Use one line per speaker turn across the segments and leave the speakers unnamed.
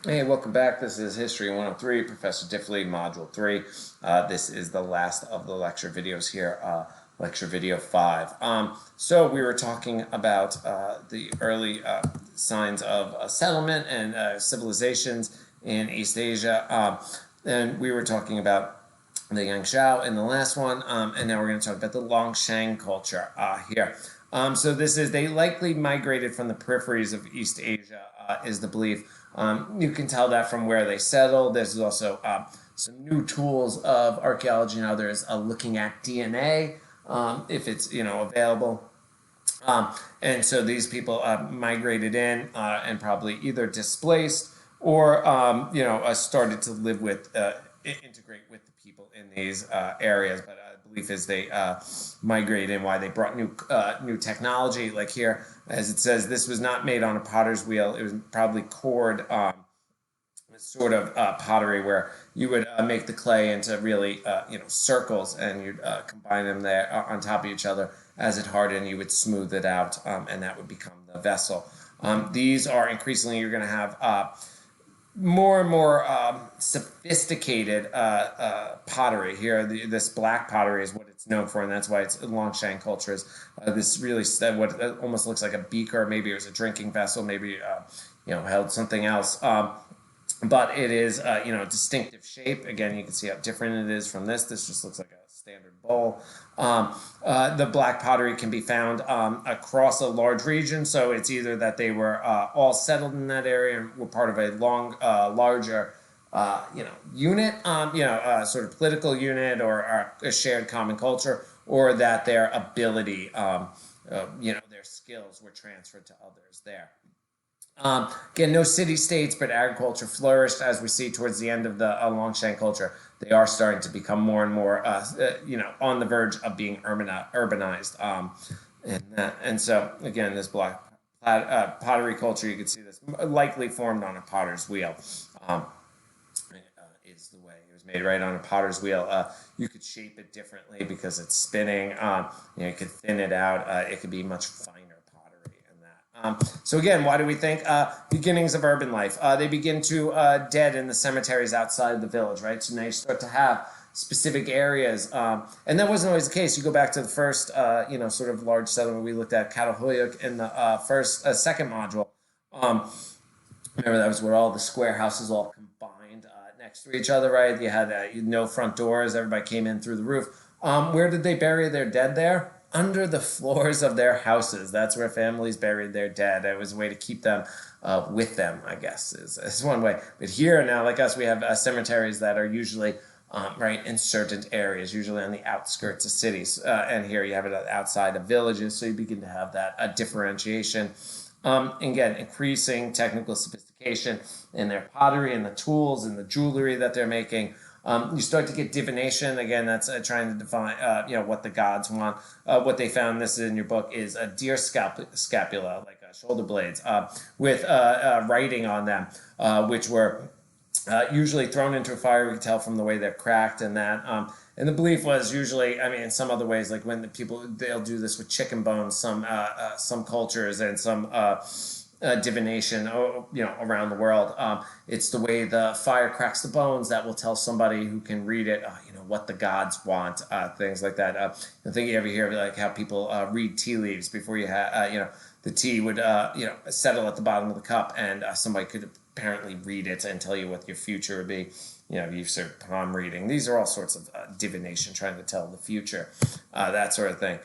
Hey, welcome back. This is History 103, Professor Diffley, Module 3. This is the last of the lecture videos here, lecture video 5. So we were talking about the early signs of settlement and civilizations in East Asia. And we were talking about the Yangshao in the last one, and now we're going to talk about the Longshan culture here. So they likely migrated from the peripheries of East Asia, is the belief. You can tell that from where they settled. There's also some new tools of archaeology and others looking at DNA, if it's available. And so these people migrated in and probably either displaced or started to live with, integrate with the people in these areas. But the belief is they migrated in. Why they brought new technology, like here, as it says, this was not made on a potter's wheel. It was probably cord. Sort of pottery where you would make the clay into really circles, and you'd combine them there on top of each other. As it hardened, you would smooth it out, and that would become the vessel. These are increasingly, you're going to have more and more sophisticated pottery here. This black pottery is what it's known for, and that's why it's Longshan culture is this really what almost looks like a beaker. Maybe it was a drinking vessel, maybe held something else. But it is, a distinctive shape. Again, you can see how different it is from this. This just looks like a standard bowl. The black pottery can be found across a large region. So it's either that they were all settled in that area and were part of a larger, unit, sort of political unit or a shared common culture, or that their ability, their skills were transferred to others there. Again, no city-states, but agriculture flourished, as we see towards the end of the Longshan culture. They are starting to become more and more, on the verge of being urbanized. And so, again, this black pottery culture, you can see this likely formed on a potter's wheel. Is the way it was made, right on a potter's wheel. You could shape it differently because it's spinning. You could thin it out. It could be much finer. So again, why do we think beginnings of urban life? They begin to dead in the cemeteries outside the village, right? So now you start to have specific areas, and that wasn't always the case. You go back to the first, sort of large settlement we looked at, Catalhoyuk, in the second module. Remember, that was where all the square houses all combined next to each other, right? You had no front doors. Everybody came in through the roof. Where did they bury their dead there? Under the floors of their houses. That's where families buried their dead. It was a way to keep them with them, I guess, is one way. But here now, like us, we have cemeteries that are usually right in certain areas, usually on the outskirts of cities. And here you have it outside of villages, so you begin to have that differentiation. Again, increasing technical sophistication in their pottery and the tools and the jewelry that they're making. You start to get divination. Again, that's trying to define, what the gods want. What they found, this is in your book, is a deer scapula, like shoulder blades, with writing on them, which were usually thrown into a fire. We can tell from the way they're cracked and that. And the belief was usually, in some other ways, like when they'll do this with chicken bones, some cultures and some divination, around the world. It's the way the fire cracks the bones that will tell somebody who can read it, what the gods want, things like that. I think you ever hear like how people read tea leaves before you have, the tea would, settle at the bottom of the cup, and somebody could apparently read it and tell you what your future would be. You've served palm reading. These are all sorts of divination, trying to tell the future, that sort of thing.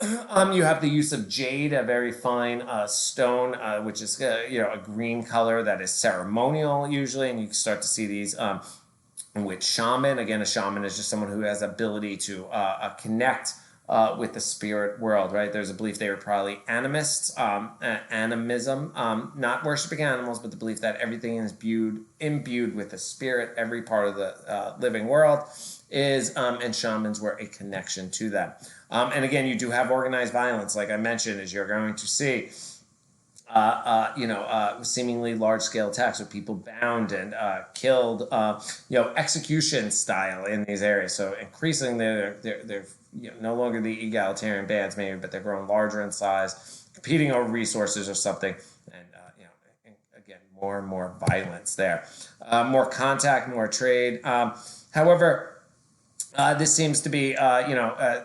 You have the use of jade, a very fine stone, which is a green color that is ceremonial usually, and you start to see these with shaman. Again, a shaman is just someone who has ability to connect with the spirit world, right? There's a belief they were probably animists, animism, not worshiping animals, but the belief that everything is imbued with the spirit, every part of the living world is, and shamans were a connection to them. And again, you do have organized violence, like I mentioned, as you're going to see. Seemingly large-scale attacks with people bound and killed, execution style in these areas. So increasingly, they're no longer the egalitarian bands, maybe, but they're growing larger in size, competing over resources or something, and again, more and more violence there. More contact, more trade. However, this seems to be,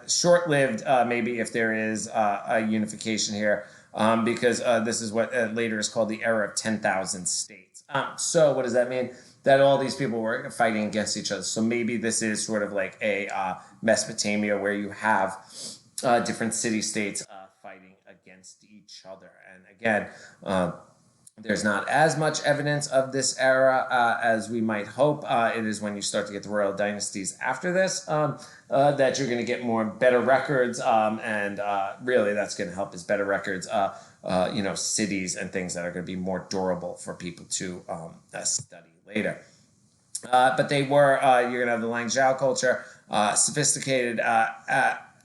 short-lived, maybe if there is a unification here, because this is what later is called the era of 10,000 states. So what does that mean? That all these people were fighting against each other. So maybe this is sort of like a Mesopotamia where you have different city-states fighting against each other. And again, there's not as much evidence of this era as we might hope. It is when you start to get the royal dynasties after this that you're going to get better records, and really that's going to help is better records, cities and things that are going to be more durable for people to study later. But they were, you're going to have the Langzhou culture, sophisticated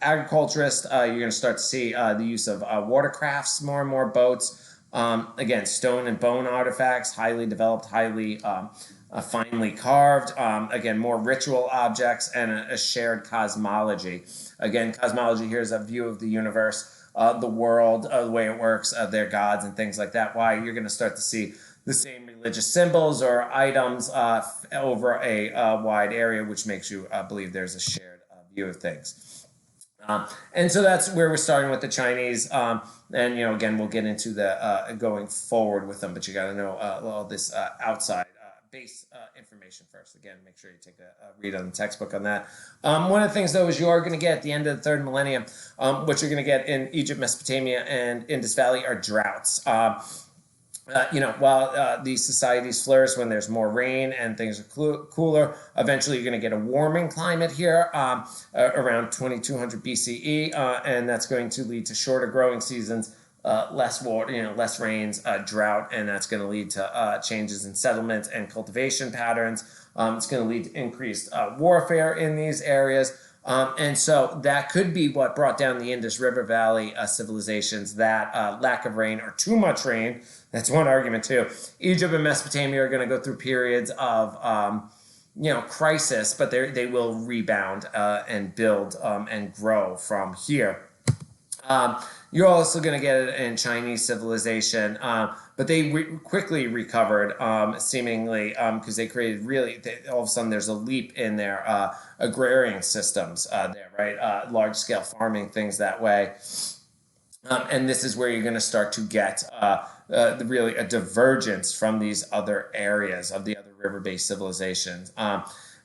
agriculturist. You're going to start to see the use of watercrafts, more and more boats. Again, stone and bone artifacts, highly developed, highly finely carved. Again, more ritual objects and a shared cosmology. Again, cosmology here is a view of the universe, the world, the way it works, their gods and things like that. Why you're going to start to see the same religious symbols or items over a wide area, which makes you believe there's a shared view of things. And so that's where we're starting with the Chinese. And, again, we'll get into the going forward with them, but you got to know all this outside base information first. Again, make sure you take a read on the textbook on that. One of the things, though, is you are going to get at the end of the third millennium, what you're going to get in Egypt, Mesopotamia, and Indus Valley are droughts. While these societies flourish when there's more rain and things are cooler, eventually you're going to get a warming climate here around 2200 BCE, and that's going to lead to shorter growing seasons, less water, less rains, drought, and that's going to lead to changes in settlement and cultivation patterns. It's going to lead to increased warfare in these areas. And so that could be what brought down the Indus River Valley civilizations, that lack of rain or too much rain. That's one argument too. Egypt and Mesopotamia are going to go through periods of, crisis, but they will rebound and build and grow from here. You're also going to get it in Chinese civilization, but they quickly recovered, seemingly, because they created all of a sudden there's a leap in their agrarian systems there, right? Large-scale farming, things that way. And this is where you're going to start to get really a divergence from these other areas of the other river-based civilizations.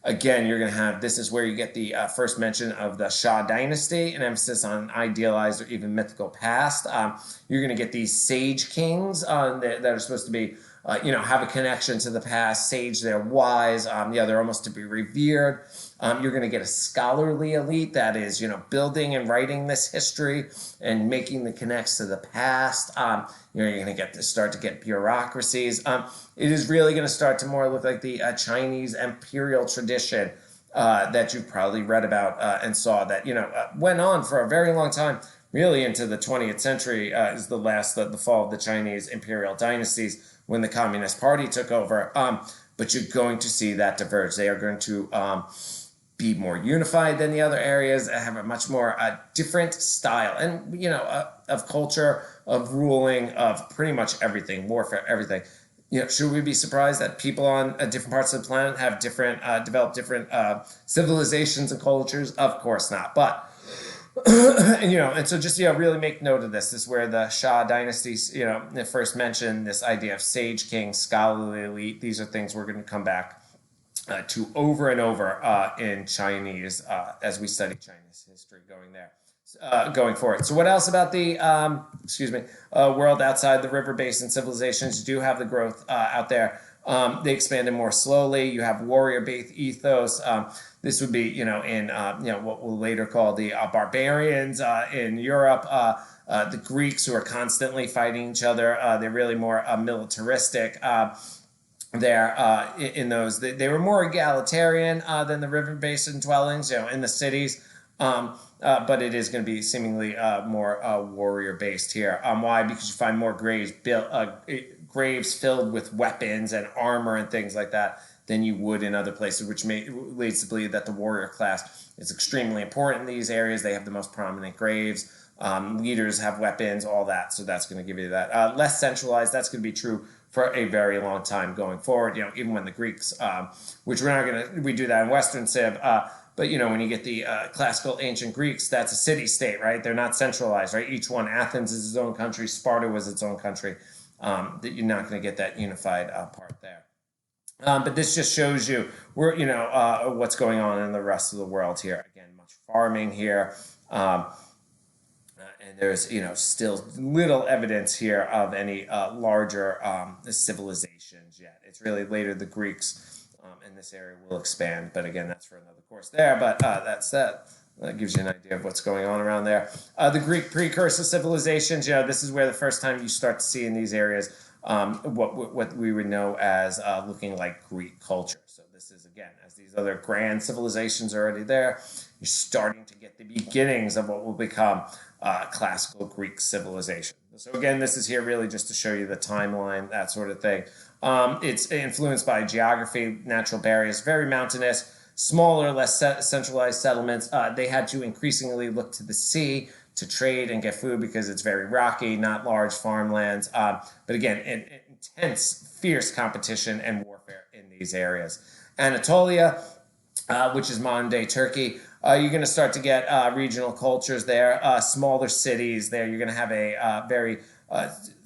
Again, you're going to have, this is where you get the first mention of the Shah dynasty, an emphasis on idealized or even mythical past. You're going to get these sage kings that are supposed to be, have a connection to the past, sage, they're wise, they're almost to be revered. You're going to get a scholarly elite that is, building and writing this history and making the connects to the past. You're going to start to get bureaucracies. It is really going to start to more look like the Chinese imperial tradition that you've probably read about and saw that, went on for a very long time, really into the 20th century is the fall of the Chinese imperial dynasties when the Communist Party took over. But you're going to see that diverge. They are going to be more unified than the other areas, have a much more different style and, of culture, of ruling, of pretty much everything, warfare, everything. Should we be surprised that people on different parts of the planet have developed different civilizations and cultures? Of course not. But, and so just, really make note of this. This is where the Shah dynasties, first mentioned this idea of sage king, scholarly elite. These are things we're going to come back to over and over in Chinese as we study Chinese history going forward. So what else about the world outside the river basin civilizations? You do have the growth out there. They expanded more slowly. You have warrior-based ethos. This would be, in what we'll later call the barbarians in Europe. The Greeks, who are constantly fighting each other. They're really more militaristic. In those, they were more egalitarian than the river basin dwellings, in the cities. But it is going to be seemingly more warrior-based here. Why? Because you find more graves filled with weapons and armor and things like that than you would in other places, which leads to believe that the warrior class is extremely important in these areas. They have the most prominent graves. Leaders have weapons, all that. So that's going to give you that. Less centralized, that's going to be true for a very long time going forward. Even when the Greeks, which we do that in Western Civ, but when you get the classical ancient Greeks, that's a city-state, right? They're not centralized, right? Each one, Athens is its own country, Sparta was its own country. That you're not going to get that unified part there. But this just shows you what's going on in the rest of the world here. Again, much farming here. And there's still little evidence here of any larger civilizations yet. It's really later the Greeks in this area will expand, but again, that's for another course there. But that gives you an idea of what's going on around there. The Greek precursor civilizations, this is where the first time you start to see in these areas what we would know as looking like Greek culture. So this is, again, as these other grand civilizations are already there, you're starting to get the beginnings of what will become classical Greek civilization. So again, this is here really just to show you the timeline, that sort of thing. It's influenced by geography, natural barriers, very mountainous, smaller, less centralized settlements. They had to increasingly look to the sea to trade and get food because it's very rocky, not large farmlands. But again, intense, fierce competition and warfare in these areas. Anatolia, which is modern-day Turkey, you're going to start to get regional cultures there, smaller cities there. You're going to have a very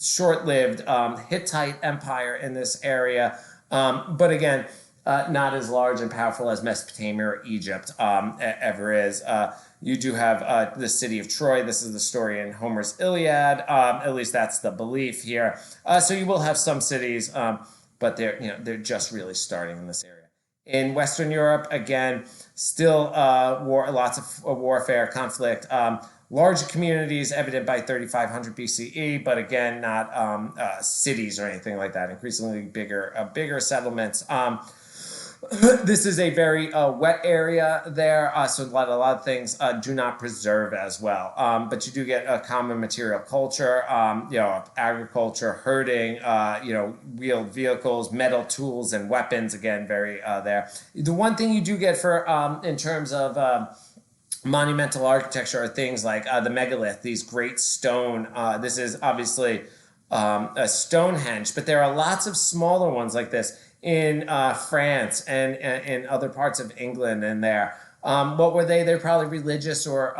short-lived Hittite empire in this area. But again, not as large and powerful as Mesopotamia or Egypt ever is. You do have the city of Troy. This is the story in Homer's Iliad. At least that's the belief here. So you will have some cities, but they're just really starting in this area. In Western Europe, again, still lots of warfare, conflict. Large communities evident by 3500 BCE, but again, not cities or anything like that. Increasingly bigger settlements. This is a very wet area there, so a lot of things do not preserve as well. But you do get a common material culture, agriculture, herding, wheeled vehicles, metal tools, and weapons. Again, very there. The one thing you do get for in terms of monumental architecture are things like the megalith, these great stone. This is obviously a Stonehenge, but there are lots of smaller ones like this in France and in other parts of England and there. What were they? They're probably religious or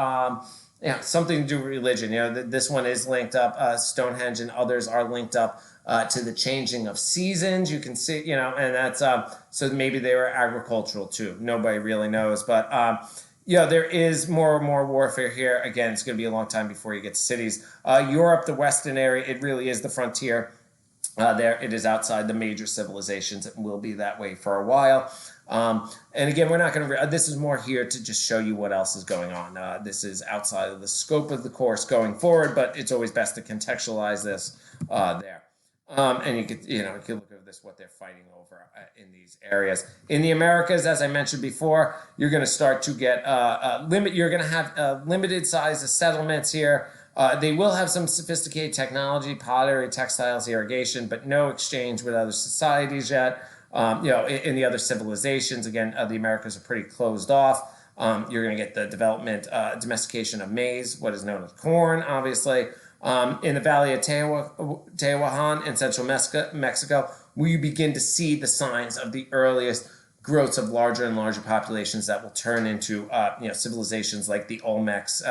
something to do with religion. This one is linked up, Stonehenge, and others are linked up to the changing of seasons. You can see, and that's, so maybe they were agricultural too. Nobody really knows, but there is more and more warfare here. Again, it's going to be a long time before you get to cities. Europe, the Western area, it really is the frontier. There, it is outside the major civilizations. It will be that way for a while. And again, we're not going to. This is more here to just show you what else is going on. This is outside of the scope of the course going forward, but it's always best to contextualize this there. And you could look at this, what they're fighting over in these areas. In the Americas, as I mentioned before, you're going to start to get You're going to have limited size of settlements here. They will have some sophisticated technology, pottery, textiles, irrigation, but no exchange with other societies yet. In the other civilizations, again, the Americas are pretty closed off. You're going to get the development, domestication of maize, what is known as corn, obviously. In the Valley of Tehuacan in central Mexico, where you begin to see the signs of the earliest growths of larger and larger populations that will turn into civilizations like the Olmecs,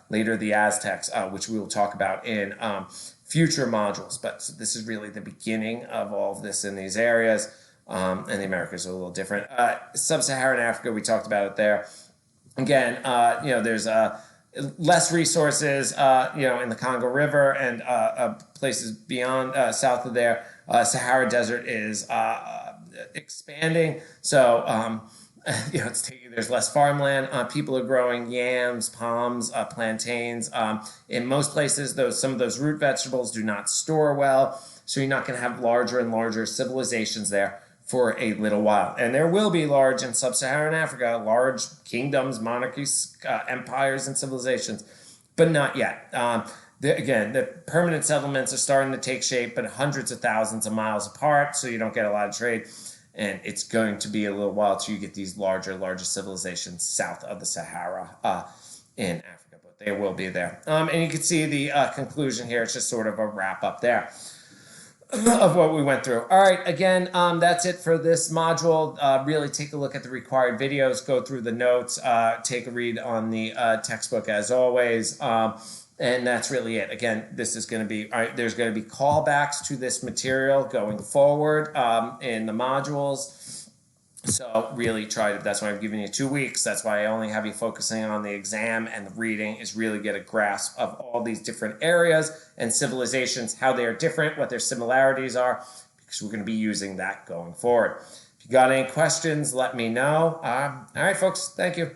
later the Aztecs, which we will talk about in future modules. But this is really the beginning of all of this in these areas, and the Americas are a little different. Sub-Saharan Africa, we talked about it there. Again, there's less resources, in the Congo River and places beyond south of there. Sahara Desert is expanding, so there's less farmland. People are growing yams, palms, plantains. In most places, some of those root vegetables do not store well, so you're not going to have larger and larger civilizations there for a little while. And there will be large in sub-Saharan Africa, large kingdoms, monarchies, empires, and civilizations, but not yet. The permanent settlements are starting to take shape, but hundreds of thousands of miles apart, so you don't get a lot of trade. And it's going to be a little while till you get these larger civilizations south of the Sahara in Africa, but they will be there. And you can see the conclusion here. It's just sort of a wrap up there. of what we went through. All right, again, that's it for this module. Really take a look at the required videos, go through the notes, take a read on the textbook as always. And that's really it. Again, this is going to be, all right, there's going to be callbacks to this material going forward in the modules. So really try to, that's why I've given you 2 weeks. That's why I only have you focusing on the exam and the reading, is really get a grasp of all these different areas and civilizations, how they are different, what their similarities are, because we're going to be using that going forward. If you got any questions, let me know. All right, folks, thank you.